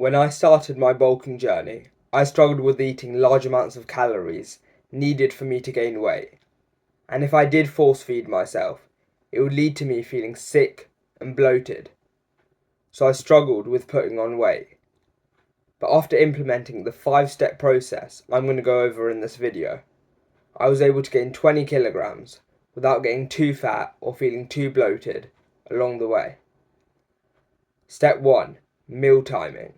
When I started my bulking journey, I struggled with eating large amounts of calories needed for me to gain weight, and if I did force feed myself, it would lead to me feeling sick and bloated, so I struggled with putting on weight. But after implementing the 5-step process I'm going to go over in this video, I was able to gain 20 kilograms without getting too fat or feeling too bloated along the way. Step 1. Meal timing.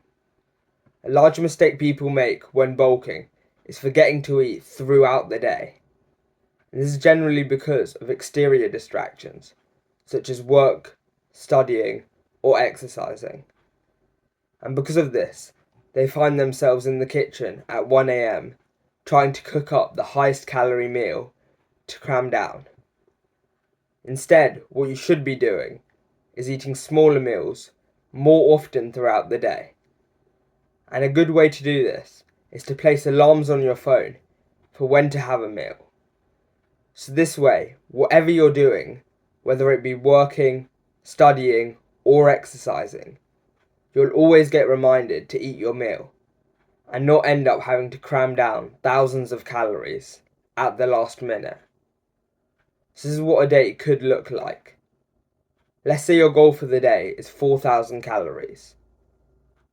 A large mistake people make when bulking is forgetting to eat throughout the day. And this is generally because of exterior distractions, such as work, studying, or exercising. And because of this, they find themselves in the kitchen at 1 a.m. trying to cook up the highest calorie meal to cram down. Instead, what you should be doing is eating smaller meals more often throughout the day. And a good way to do this is to place alarms on your phone for when to have a meal. So this way, whatever you're doing, whether it be working, studying, or exercising, you'll always get reminded to eat your meal and not end up having to cram down thousands of calories at the last minute. So this is what a day could look like. Let's say your goal for the day is 4,000 calories.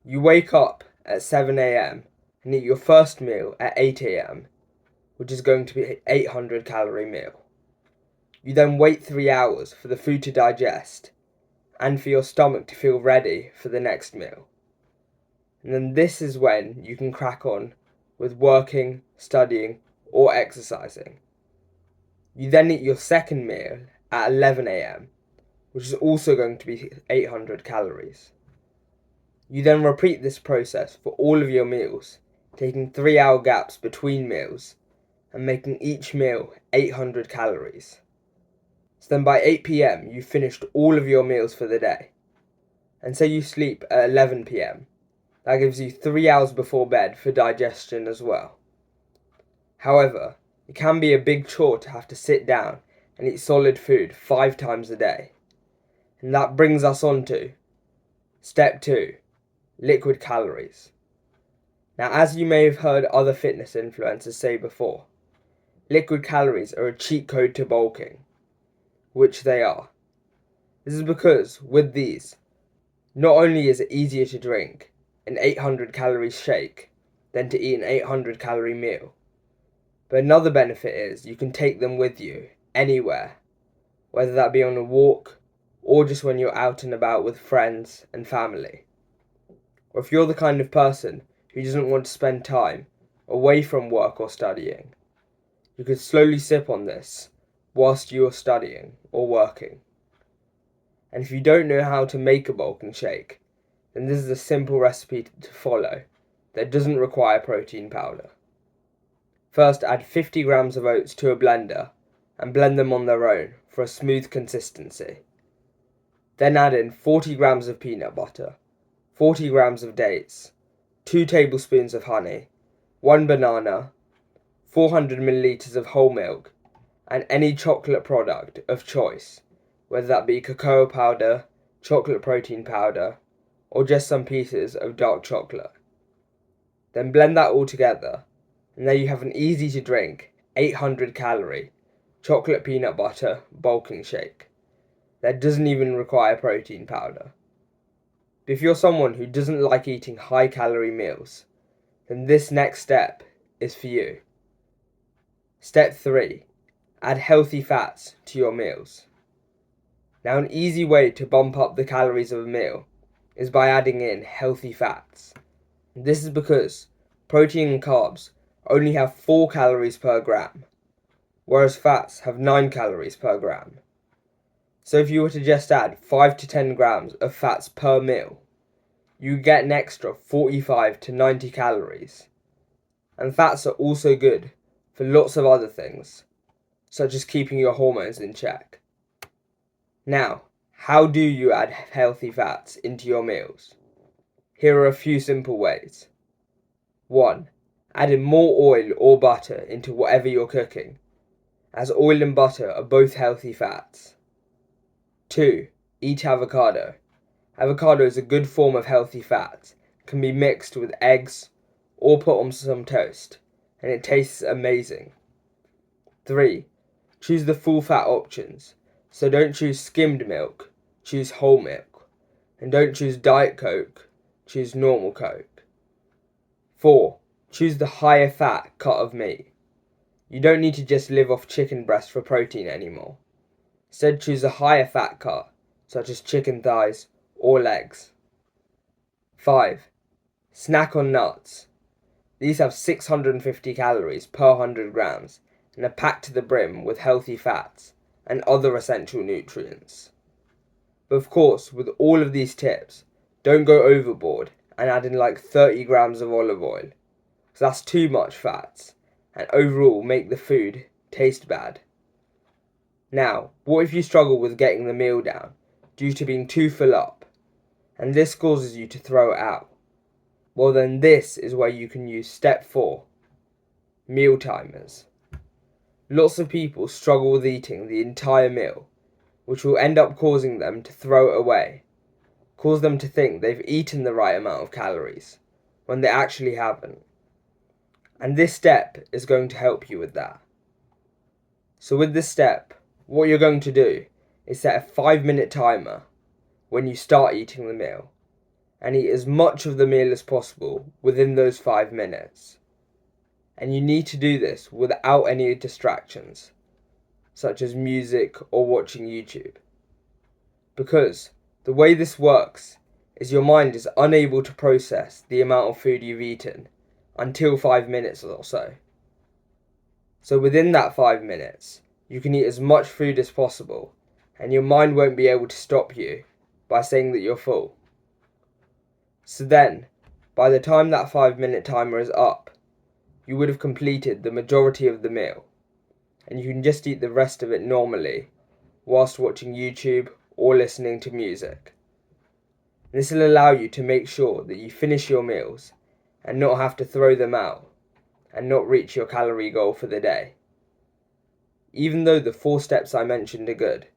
You wake up at 7 a.m. and eat your first meal at 8 a.m, which is going to be an 800 calorie meal. You then wait 3 hours for the food to digest and for your stomach to feel ready for the next meal. And then this is when you can crack on with working, studying, or exercising. You then eat your second meal at 11 a.m, which is also going to be 800 calories. You then repeat this process for all of your meals, taking 3-hour gaps between meals and making each meal 800 calories. So then by 8 p.m. you've finished all of your meals for the day. And say you sleep at 11 p.m. That gives you 3 hours before bed for digestion as well. However, it can be a big chore to have to sit down and eat solid food 5 times a day. And that brings us on to Step 2. Liquid calories. Now, as you may have heard other fitness influencers say before, liquid calories are a cheat code to bulking, which they are. This is because, with these, not only is it easier to drink an 800 calorie shake than to eat an 800 calorie meal, but another benefit is you can take them with you anywhere, whether that be on a walk or just when you're out and about with friends and family. Or if you're the kind of person who doesn't want to spend time away from work or studying, you could slowly sip on this whilst you're studying or working. And if you don't know how to make a bulking shake, then this is a simple recipe to follow that doesn't require protein powder. First, add 50 grams of oats to a blender and blend them on their own for a smooth consistency. Then add in 40 grams of peanut butter, 40 grams of dates, 2 tablespoons of honey, 1 banana, 400 milliliters of whole milk, and any chocolate product of choice, whether that be cocoa powder, chocolate protein powder, or just some pieces of dark chocolate. Then blend that all together, and there you have an easy to drink 800 calorie chocolate peanut butter bulking shake that doesn't even require protein powder. But if you're someone who doesn't like eating high calorie meals, then this next step is for you. Step 3. Add healthy fats to your meals. Now, an easy way to bump up the calories of a meal is by adding in healthy fats. This is because protein and carbs only have 4 calories per gram, whereas fats have 9 calories per gram. So if you were to just add 5 to 10 grams of fats per meal, you get an extra 45 to 90 calories. And fats are also good for lots of other things, such as keeping your hormones in check. Now, how do you add healthy fats into your meals? Here are a few simple ways. 1. Add in more oil or butter into whatever you're cooking, as oil and butter are both healthy fats. 2. Eat avocado. Avocado is a good form of healthy fat can be mixed with eggs or put on some toast, and it tastes amazing. 3. Choose the full fat options. So don't choose skimmed milk, choose whole milk. And don't choose Diet Coke, choose normal Coke. 4. Choose the higher fat cut of meat. You don't need to just live off chicken breast for protein anymore. Instead, choose a higher fat cut, such as chicken thighs or legs. 5. Snack on nuts. These have 650 calories per 100 grams and are packed to the brim with healthy fats and other essential nutrients. But of course, with all of these tips, don't go overboard and add in like 30 grams of olive oil, because that's too much fats and overall make the food taste bad. Now, what if you struggle with getting the meal down due to being too full up, and this causes you to throw it out? Well then this is where you can use step 4, meal timers. Lots of people struggle with eating the entire meal, which will end up causing them to throw it away, cause them to think they've eaten the right amount of calories, when they actually haven't. And this step is going to help you with that. So with this step, what you're going to do is set a 5-minute timer when you start eating the meal, and eat as much of the meal as possible within those 5 minutes. And you need to do this without any distractions, such as music or watching YouTube. Because the way this works is your mind is unable to process the amount of food you've eaten until 5 minutes or so. So within that 5 minutes, you can eat as much food as possible, and your mind won't be able to stop you by saying that you're full. So then, by the time that 5-minute timer is up, you would have completed the majority of the meal, and you can just eat the rest of it normally whilst watching YouTube or listening to music. This will allow you to make sure that you finish your meals and not have to throw them out and not reach your calorie goal for the day. Even though the 4 steps I mentioned are good,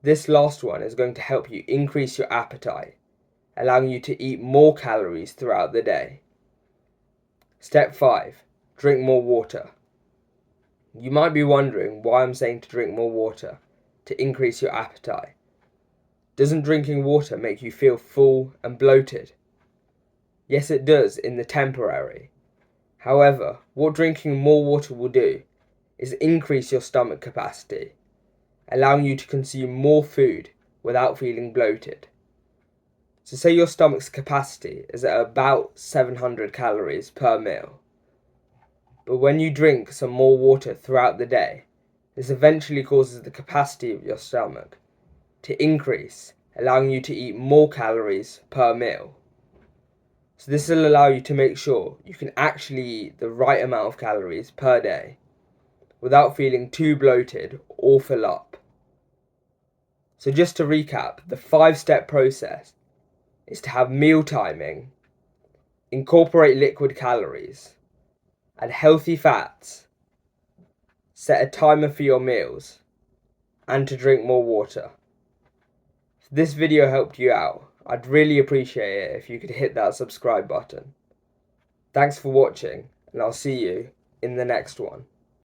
this last one is going to help you increase your appetite, allowing you to eat more calories throughout the day. Step 5. Drink more water. You might be wondering why I'm saying to drink more water to increase your appetite. Doesn't drinking water make you feel full and bloated? Yes, it does in the temporary. However, what drinking more water will do is increase your stomach capacity, allowing you to consume more food without feeling bloated. So say your stomach's capacity is at about 700 calories per meal. But when you drink some more water throughout the day, this eventually causes the capacity of your stomach to increase, allowing you to eat more calories per meal. So this will allow you to make sure you can actually eat the right amount of calories per day without feeling too bloated or full up. So just to recap, the 5-step process is to have meal timing, incorporate liquid calories, add healthy fats, set a timer for your meals, and to drink more water. If this video helped you out, I'd really appreciate it if you could hit that subscribe button. Thanks for watching, and I'll see you in the next one.